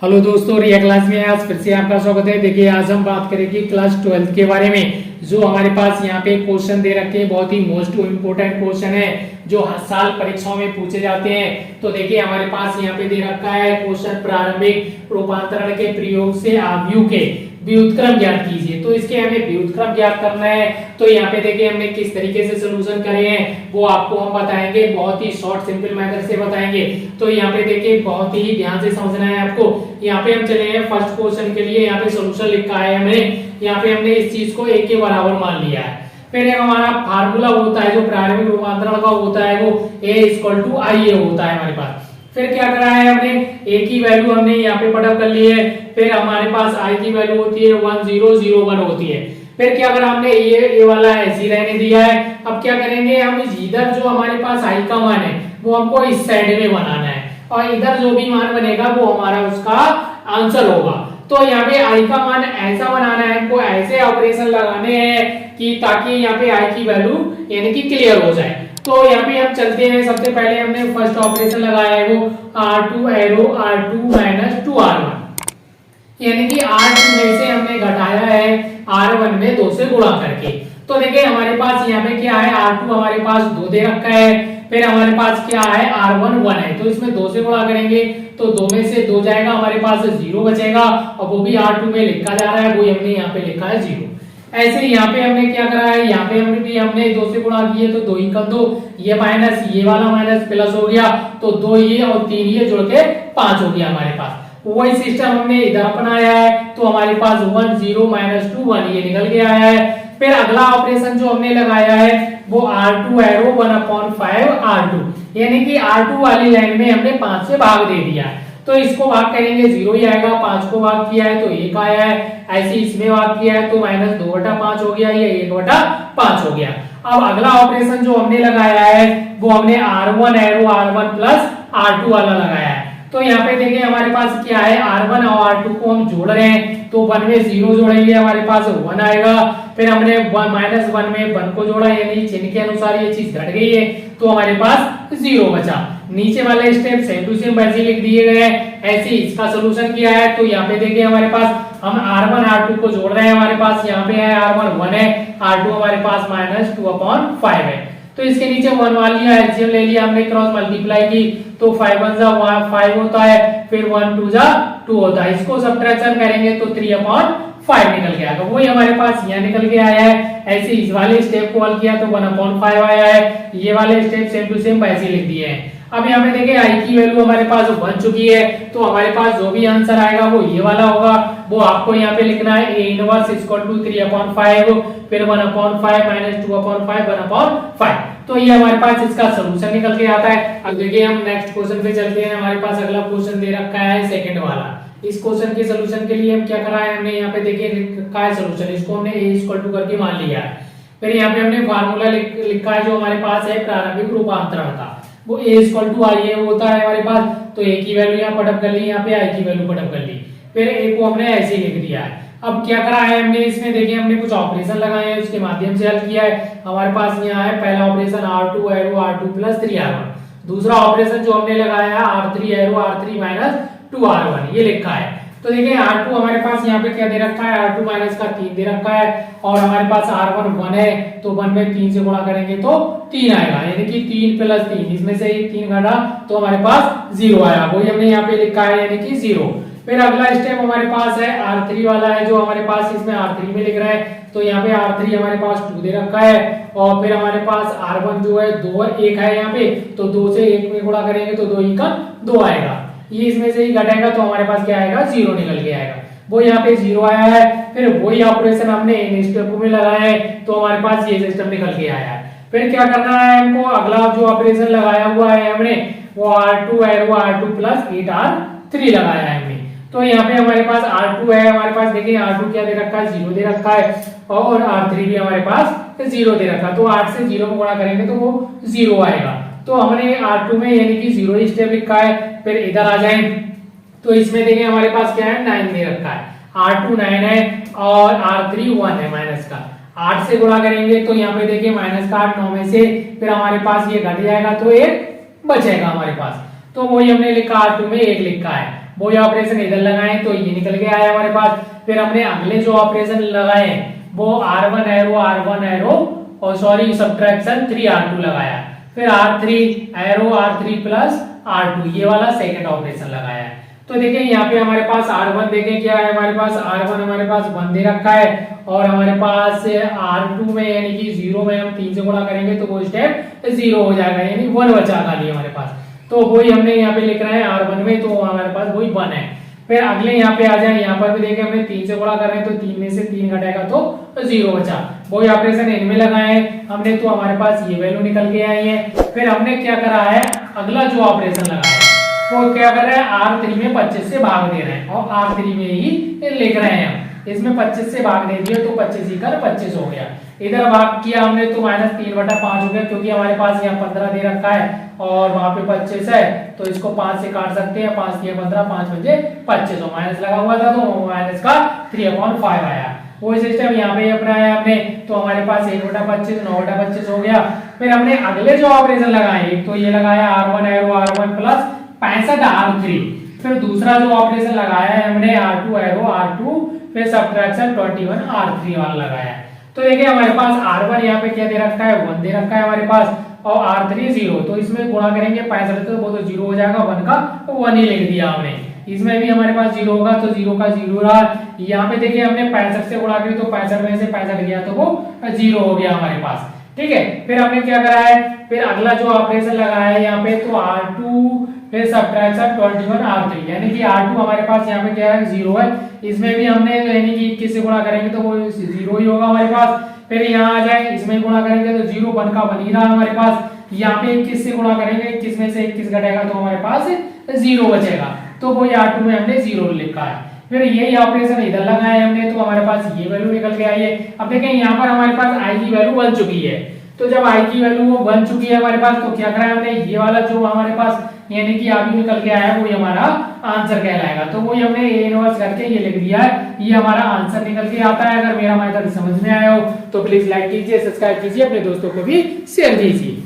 Hello दोस्तों, रिया class में आज फिर से आपका स्वागत है। देखिए, आज हम बात करेंगे क्लास 12 के बारे में। जो हमारे पास यहाँ पे क्वेश्चन दे रखे हैं, बहुत ही मोस्ट इम्पोर्टेंट क्वेश्चन है जो हर साल परीक्षाओं में पूछे जाते हैं। तो देखिए, हमारे पास यहाँ पे दे रखा है क्वेश्चन, प्रारंभिक रूपांतरण के प्रयोग से आव्यूह के व्युत्क्रम ज्ञात कीजिए। तो इसके हमें व्युत्क्रम ज्ञात करना है। तो यहाँ पे देखिए, हमने किस तरीके से सोल्यूशन करे हैं वो आपको हम बताएंगे, बहुत ही शॉर्ट सिंपल मेथड से बताएंगे। तो यहाँ पे देखिए, बहुत ही ध्यान से समझना है आपको। यहाँ पे हम चले हैं फर्स्ट क्वेश्चन के लिए। यहाँ पे सोल्यूशन लिखा है हमने, यहाँ पे हमने इस चीज को a के बराबर मान लिया है। फिर एक हमारा फार्मूला होता है जो प्रारंभिक रूपांतरण का होता है, वो a = IA होता है हमारे पास। फिर क्या करा है हमने, a की वैल्यू हमने यहाँ पे पुटअप कर ली है। फिर हमारे पास i की वैल्यू होती है 1001 होती है। फिर क्या करा हमने, ये वाला ऐसे ही रहने दिया है। अब क्या करेंगे हम, इधर जो हमारे पास i का मान है वो हमको इस साइड में बनाना है, और इधर जो भी मान बनेगा वो हमारा उसका आंसर होगा। तो यहाँ पे i का मान ऐसा बनाना है हमको, ऐसे ऑपरेशन लगाने हैं कि ताकि यहाँ पे i की वैल्यू यानी कि क्लियर हो जाए। तो यहाँ पे हम चलते हैं। सबसे पहले हमने फर्स्ट ऑपरेशन लगाया है वो r2 एरो r2 - 2r1, यानी कि r2 में से हमने घटाया है r1 में 2 से गुणा करके। तो देखिए, हमारे पास यहाँ पे क्या है, r2 हमारे पास 2 दे रखा है। फिर हमारे पास क्या है, r1 1 है, तो इसमें 2 से गुणा करेंगे तो 2 में से 2 जाएगा, हमारे पास 0 बचेगा, और वो भी r2 में लिखा जा रहा है, वो हमने यहाँ पे लिखा है 0। ऐसे यहाँ पे हमने क्या करा है, यहाँ पे हमने 2 से गुणा किए तो 2 ही कर दो, ये माइनस, ये वाला माइनस प्लस हो गया, तो 2 ये और 3 ये जुड़ के 5 हो गया हमारे पास। वही सिस्टम हमने इधर अपनाया है, तो हमारे पास 1 0 - 2 1 ये निकल के आया है। फिर अगला ऑपरेशन जो हमने लगाया है वो r2 एरो 1/5 r2, यानी कि r2 वाली लाइन में हमने 5 से भाग दे दिया है। तो इसको भाग करेंगे 0 ही आएगा, 5 को भाग किया है तो 1 आया है, ऐसे इसमें भाग किया है तो -2/5 हो गया, ये 1/5 हो गया। अब अगला ऑपरेशन जो हमने लगाया है वो हमने r1 arrow r1 plus r2 वाला लगाया है। तो यहाँ पे देखिए, हमारे पास क्या है, r1 और r2 को हम जोड़ रहे हैं, तो 1 में 0 जोड़ेंगे, हमारे पास 1 आएगा। फिर हमने -1 में 1 को जोड़ा, यानी चिन्ह के अनुसार ये चीज घट गई है, तो हमारे पास 0 बचा। नीचे वाले स्टेप सेम टू सेम वैसे लिख दिए गए हैं, ऐसे इसका सोल्यूशन किया है। तो यहाँ पे देखिए, हमारे पास हम r1 r2 को जोड़ रहे हैं, हमारे पास यहाँ पे है r1 1 है, r2 हमारे पास -2/5 है। तो इसके नीचे 1 मान लिया, एलसीएम ले लिया हमने, क्रॉस मल्टीप्लाई की, तो 5 1 जा 5 होता है, फिर 1 2 जा 2 होता है। इसको सब्ट्रैक्शन करेंगे तो 3/5 निकल गया, तो वही हमारे पास यहाँ निकल के आया है। ऐसे इस वाले स्टेप को हल किया तो 1/5 आया है, ये वाले स्टेप सेम टू सेम वैसे लिख दिए हैं। अब यहाँ पे देखिए, i की वैल्यू हमारे पास बन चुकी है, तो हमारे पास जो भी आंसर आएगा वो ये वाला होगा। वो आपको यहाँ पे लिखना है a इनवर्स = 3/5, फिर 1/5 - 2/5 1/5। तो ये हमारे पास इसका सॉल्यूशन निकल के आता है। अब देखिए, हम नेक्स्ट क्वेश्चन पे चलते हैं। हमारे पास अगला क्वेश्चन दे रखा है सेकंड वाला। इस क्वेश्चन के सॉल्यूशन के लिए हम क्या करा है, हमने यहाँ पे देखिए रखा है सॉल्यूशन, इसको हमने a = करके मान लिया है। फिर यहाँ पे हमने फार्मूला लिखा है जो हमारे पास है प्रारंभिक रूपांतरण का, वो a = IA होता है हमारे पास। तो a की वैल्यू यहाँ पुटअप कर ली, यहाँ पे i की वैल्यू पुटअप कर ली, फिर a को हमने ऐसे ही लिख दिया है। अब क्या करा है हमने, इसमें देखिए हमने कुछ ऑपरेशन लगाए हैं, उसके माध्यम से हल किया है। हमारे पास यहाँ है पहला operation r2 arrow r2 + 3r1, दूसरा ऑपरेशन जो हमने लगाया है r3 एरो r3 - 2r1, ये लिखा है। तो देखिए, r2 हमारे पास यहाँ पे क्या दे रखा है, r2 माइनस का 3 दे रखा है, और हमारे पास r1 1 है, तो 1 में 3 से गुणा करेंगे तो 3 आएगा, यानी कि 3 + 3, इसमें से 3 घटा तो हमारे पास 0 आया, वही हमने यहाँ पे लिखा है, यानी कि 0। फिर अगला स्टेप हमारे पास है r3 वाला है, जो हमारे पास इसमें r3 में लिख रहे हैं। तो यहाँ पे r3 हमारे पास 2 दे रखा है, और फिर हमारे पास r1 जो है 2 1 है यहाँ पे, तो 2 से 1 में गुणा करेंगे तो 2 का 2 आएगा, ये इसमें से ही घटेगा तो हमारे पास क्या आएगा, 0 निकल के आएगा, वो यहाँ पे 0 आया है। फिर वही ऑपरेशन हमने इन स्टेपों में लगाया है, तो हमारे पास ये सिस्टम निकल के आया है। फिर क्या करना है हमको, अगला जो ऑपरेशन लगाया हुआ है हमने वो r2 एरो r2 + 8r3 लगाया है हमने। तो यहाँ पे हमारे पास r2 है, हमारे पास देखिए r2 क्या दे रखा है, 0 दे रखा है, और r3 भी हमारे पास 0 दे रखा है, तो 8 से 0 को गुणा करेंगे तो वो 0 आएगा। तो हमने r2 में यानी कि 0 स्टेप लिखा है। फिर इधर आ जाए तो इसमें देखिए हमारे पास क्या है, 9 दे रखा है, r2 9 है, और r3 1 है माइनस का, 8 से गुणा करेंगे तो यहाँ पे देखिए -8 9 में से फिर हमारे पास ये घट जाएगा तो 1 बचेगा हमारे पास। तो वही हमने लिखा, r2 में 1 लिखा है। वही ऑपरेशन इधर लगाए तो ये निकल के आया हमारे पास। फिर हमने अगले जो ऑपरेशन लगाए वो R1 एरो और सॉरी सब्ट्रैक्शन 3R2 लगाया। फिर R3 प्लस R2 ये वाला सेकंड ऑपरेशन लगाया है। तो देखिए यहाँ पे हमारे पास R1 देखें क्या है, हमारे पास R1 हमारे पास 1 दे रखा है और हमारे पास R2 में यानी कि 0 में हम 3 से गुणा करेंगे तो वो स्टेप 0 हो जाएगा, यानी 1 बचा खाली हमारे पास। तो वही हमने यहाँ पे लिख रहे हैं R1 में, तो हमारे पास वही 1 है। फिर अगले यहाँ पे आ जाए, यहाँ पर भी देखें हमने 3 से गुणा कर रहे हैं तो 3 में से 3 घटेगा तो 0 बचा। वही ऑपरेशन इनमें लगाए हमने तो हमारे पास ये वैल्यू निकल के आई है। फिर हमने क्या करा है, अगला जो ऑपरेशन लगाया है वो क्या कर रहे हैं, R3 में 25 से भाग दे रहे हैं और R3 में ही लिख रहे हैं हम। इसमें 25 से भाग दे दिए तो 25 ही कर 25 हो गया। इधर भाग किया हमने तो -3/5 हो गया, क्योंकि हमारे पास यहाँ 15 दे रखा है और वहां पे 25 है तो इसको 5 से काट सकते हैं। 5 दिया 15, 5 बजे 25 और माइनस लगा हुआ था तो माइनस का 3/5 आया। वही सिस्टम यहाँ पे अपनाया हमने तो हमारे पास 1/25 9/25 हो गया। फिर हमने अगले जो ऑपरेशन लगाए, एक तो ये लगाया R1 प्लस 65 R3। फिर दूसरा जो ऑपरेशन लगाया है हमने R2 फिर सब्ट्रैक्शन 21 R3 वाला लगाया है। तो देखिए हमारे पास R1 यहाँ पे क्या दे रखा है, 1 दे रखा है हमारे पास और R3 0। तो इसमें गुणा करेंगे 65 तो वो तो 0 हो जाएगा, 1 का 1 ही लिख दिया हमने। इसमें भी हमारे पास 0 होगा तो 0 का 0 रहा। यहाँ पे देखिए हमने 65 से गुणा किया तो 65 में से 65 गया तो वो 0 हो गया हमारे पास। ठीक है, फिर हमने क्या करा है, फिर अगला जो ऑपरेशन लगाया है यहाँ पे तो R2 फिर सब्ट्रैक्शन 21 R3, यानी कि R2 हमारे पास यहाँ पे क्या है 0 है। इसमें भी हमने यानी कि 21 से गुणा करेंगे तो वो 0 ही होगा हमारे पास। फिर यहाँ आ जाए, इसमें गुणा करेंगे तो 0 1 का 1 ही रहा हमारे पास। यहाँ पे 21 से गुणा करेंगे, 21 में से 21 घटेगा तो हमारे पास 0 बचेगा, तो वो R2 में हमने 0 लिखा है। फिर यही ऑपरेशन इधर लगाया हमने तो हमारे पास ये वैल्यू निकल के आई है। अब देखें यहाँ पर हमारे पास I की वैल्यू बन चुकी है, तो जब I की वैल्यू वो बन चुकी है हमारे पास तो क्या करा है हमने, ये वाला जो हमारे पास यानी कि आगे निकल के आया है वही हमारा आंसर कहलाएगा। तो वही हमने A इनवर्स करके ये लिख दिया है, ये हमारा आंसर निकल के आता है। अगर मेरा मेथड समझ में आया हो तो प्लीज लाइक कीजिए, सब्सक्राइब कीजिए, अपने दोस्तों को भी शेयर कीजिए।